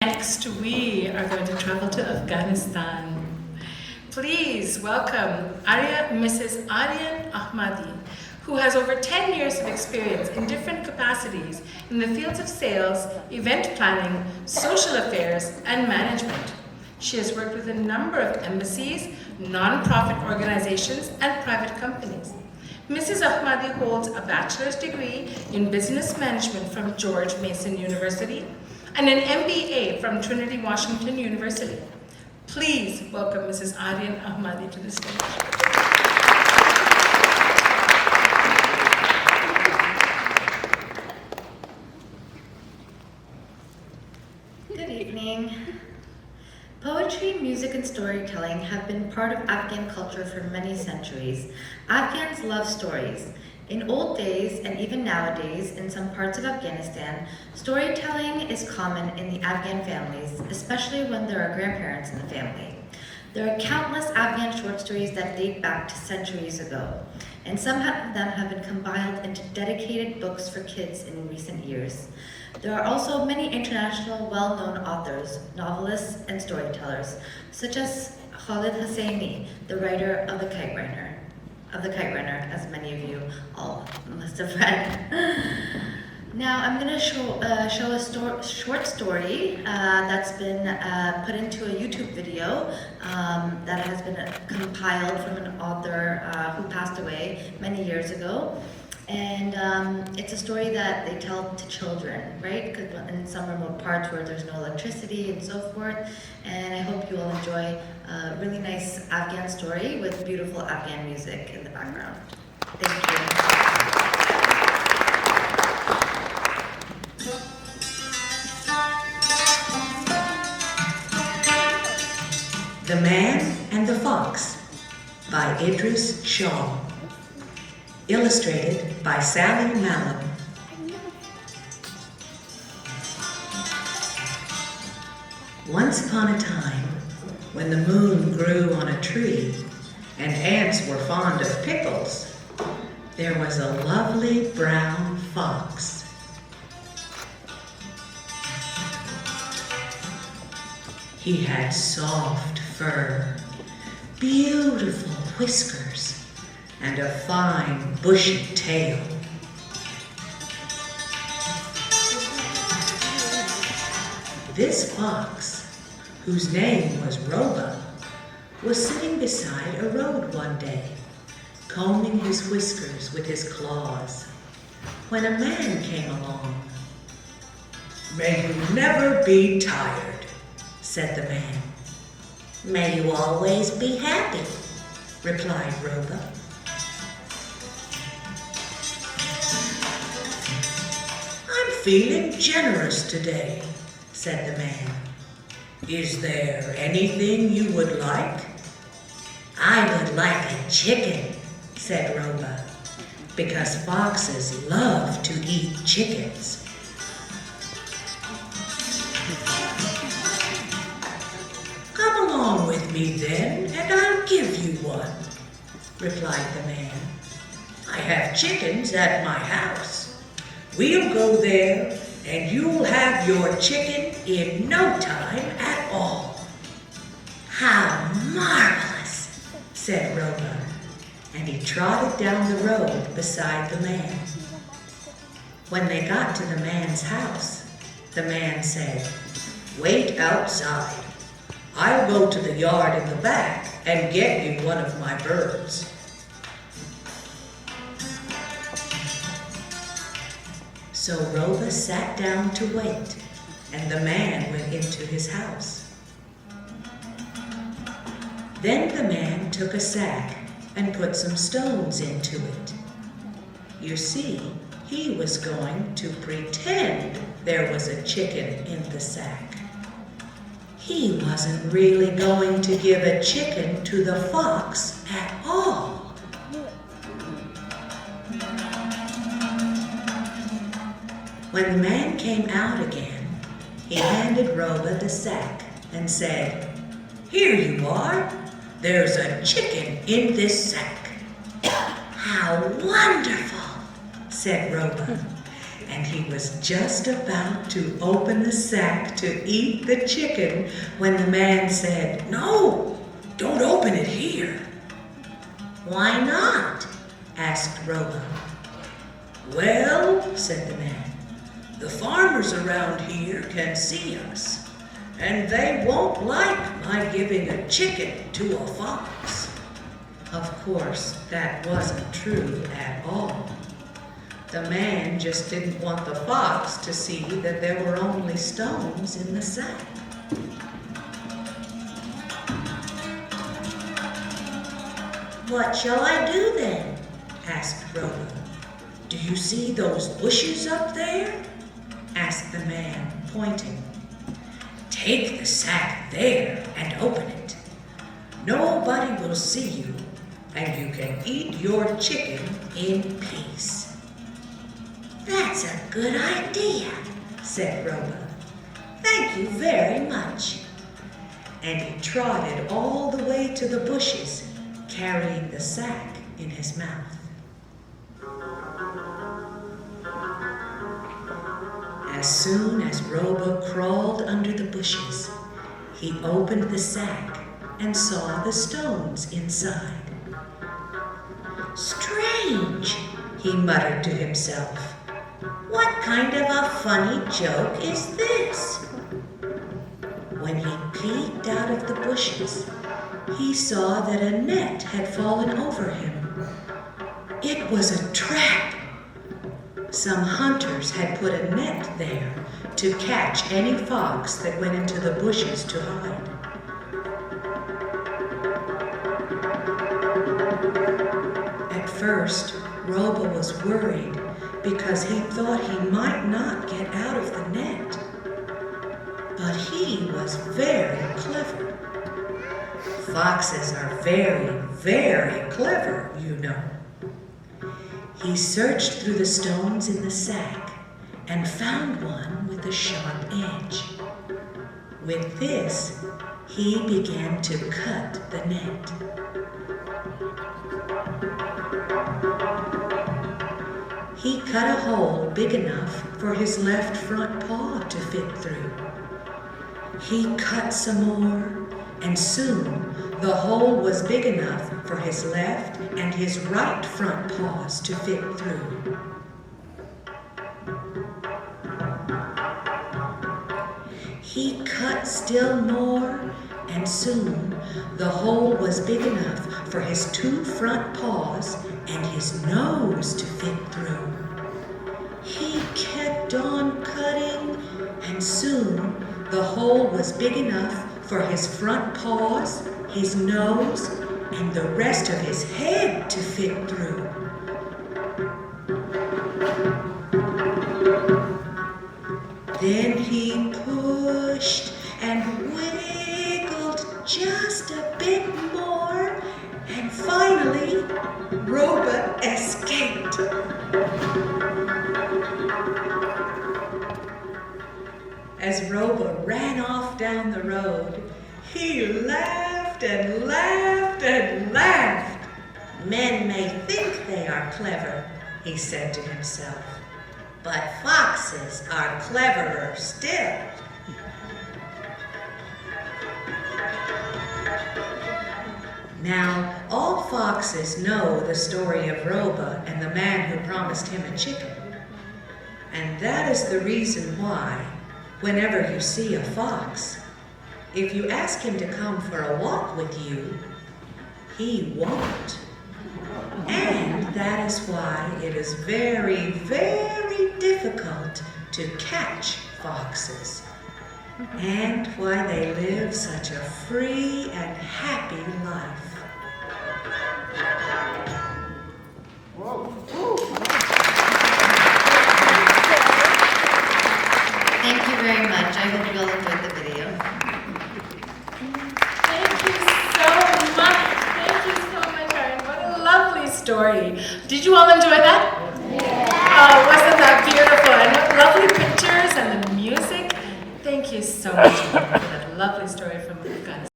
next we are going to travel to Afghanistan. Please welcome Mrs. Arian Ahmadi, who has over 10 years of experience in different capacities in the fields of sales, event planning, social affairs, and management. She has worked with a number of embassies, non-profit organizations, and private companies. Mrs. Ahmadi holds a bachelor's degree in business management from George Mason University and an M.B.A. from Trinity Washington University. Please welcome Mrs. Arian Ahmadi to the stage. Good evening. Poetry, music, and storytelling have been part of Afghan culture for many centuries. Afghans love stories. In old days, and even nowadays, in some parts of Afghanistan, storytelling is common in the Afghan families, especially when there are grandparents in the family. There are countless Afghan short stories that date back to centuries ago, and some of them have been compiled into dedicated books for kids in recent years. There are also many international well-known authors, novelists, and storytellers, such as Khalid Hosseini, the writer of The Kite Runner, as many of you all must have read. Now I'm going to show a short story that's been put into a YouTube video that has been compiled from an author who passed away many years ago. And it's a story that they tell to children, right? Because in some remote parts where there's no electricity and so forth. And I hope you will enjoy a really nice Afghan story with beautiful Afghan music in the background. Thank you. The Man and the Fox by Idris Shaw. Illustrated by Sally Malum. Once upon a time, when the moon grew on a tree and ants were fond of pickles, there was a lovely brown fox. He had soft fur, beautiful whiskers, and a fine, bushy tail. This fox, whose name was Roba, was sitting beside a road one day, combing his whiskers with his claws, when a man came along. "May you never be tired," said the man. "May you always be happy," replied Roba. "Feeling generous today," said the man. "Is there anything you would like?" "I would like a chicken," said Roba, because foxes love to eat chickens. "Come along with me then, and I'll give you one," replied the man. "I have chickens at my house. We'll go there, and you'll have your chicken in no time at all." "How marvelous," said Roba, and he trotted down the road beside the man. When they got to the man's house, the man said, "Wait outside. I'll go to the yard in the back and get you one of my birds." So Roba sat down to wait, and the man went into his house. Then the man took a sack and put some stones into it. You see, he was going to pretend there was a chicken in the sack. He wasn't really going to give a chicken to the fox at all. When the man came out again, he handed Roba the sack and said, "Here you are. There's a chicken in this sack." "How wonderful," said Roba. and he was just about to open the sack to eat the chicken when the man said, "No, don't open it here." "Why not?" asked Roba. "Well," said the man, "the farmers around here can see us, and they won't like my giving a chicken to a fox." Of course, that wasn't true at all. The man just didn't want the fox to see that there were only stones in the sack. "What shall I do then?" asked Roba. "Do you see those bushes up there?" asked the man, pointing. "Take the sack there and open it. Nobody will see you, and you can eat your chicken in peace." "That's a good idea," said Roba. "Thank you very much." And he trotted all the way to the bushes, carrying the sack in his mouth. As soon as Roba crawled under the bushes, he opened the sack and saw the stones inside. "Strange," he muttered to himself. "What kind of a funny joke is this?" When he peeked out of the bushes, he saw that a net had fallen over him. It was a trap. Some hunters had put a net there to catch any fox that went into the bushes to hide. At first, Roba was worried because he thought he might not get out of the net. But he was very clever. Foxes are very, very clever, you know. He searched through the stones in the sack and found one with a sharp edge. With this, he began to cut the net. He cut a hole big enough for his left front paw to fit through. He cut some more, and soon the hole was big enough for his left and his right front paws to fit through. He cut still more, and soon the hole was big enough for his two front paws and his nose to fit through. He kept on cutting, and soon the hole was big enough for his front paws, his nose, and the rest of his head to fit through. Then he pushed and wiggled just a bit more, and finally, Roba escaped. As Roba ran off down the road, he laughed and laughed and laughed. "Men may think they are clever," he said to himself, "but foxes are cleverer still." Now, all foxes know the story of Roba and the man who promised him a chicken. And that is the reason why, whenever you see a fox, if you ask him to come for a walk with you, he won't. And that is why it is very, very difficult to catch foxes, and why they live such a free and happy life. Thank you very much. I hope you all enjoyed the video. Thank you so much. Thank you so much, Arian. What a lovely story. Did you all enjoy that? Yeah. Oh, wasn't that beautiful? And what lovely pictures and the music. Thank you so much for that lovely story from Afghanistan.